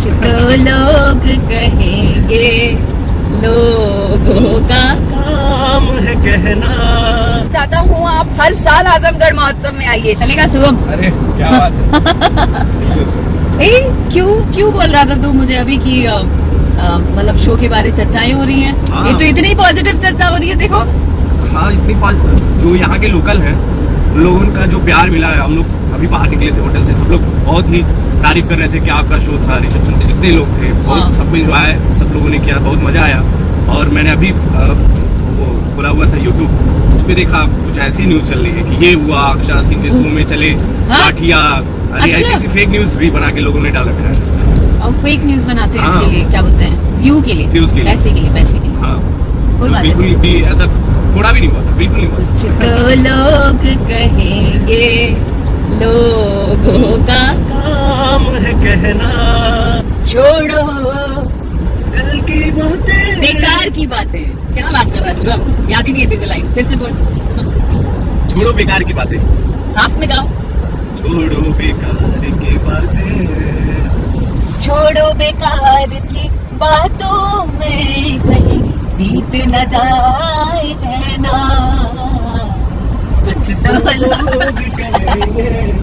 कुछ तो लोग कहेंगे, लोगों का काम है कहना। चाहता हूँ आप हर साल आजमगढ़ महोत्सव में आइए, चलेगा शुभम? अरे क्या बात है। क्यों बोल रहा था तू मुझे अभी कि मतलब शो के बारे चर्चाएं हो रही हैं? हाँ। ये तो इतनी पॉजिटिव चर्चा हो रही है, देखो। हाँ, इतनी जो यहाँ के लोकल हैं उन लोगों का जो प्यार मिला है। हम लोग अभी बाहर निकले थे होटल से, सब लोग बहुत ही तारीफ कर रहे थे कि आपका शो था, रिसेप्शन पे जितने लोग थे बहुत सबको एंजॉय सब लोगों ने किया, बहुत मजा आया। और मैंने अभी वो खोला हुआ था यूट्यूब, उस पर देखा कुछ ऐसी न्यूज चल रही है कि ये हुआ, अक्षरा सिंह के शो में चले लाठिया, ऐसी ऐसी फेक न्यूज भी बना के लोगों ने डाला है। और फेक न्यूज बनाते हैं इसके लिए, क्या बोलते हैं, व्यू के लिए, पैसे के लिए। हाँ, कोई बात नहीं, बिल्कुल भी ऐसा थोड़ा भी नहीं हुआ था, बिल्कुल नहीं हुआ। कुछ तो लोग कहेंगे, लोगों का काम है कहना, छोड़ो दिल की बातें, बेकार की बातें। क्या बात कर रहा है शुभम? याद ही नहीं है तुझे लाइन, फिर से बोल। छोड़ो बेकार की बातें, हाफ में गाओ। छोड़ो बेकार की बातें, छोड़ो बेकार की बातों में कहीं बीत न जाए रहना, कुछ तो लोग कहेंगे।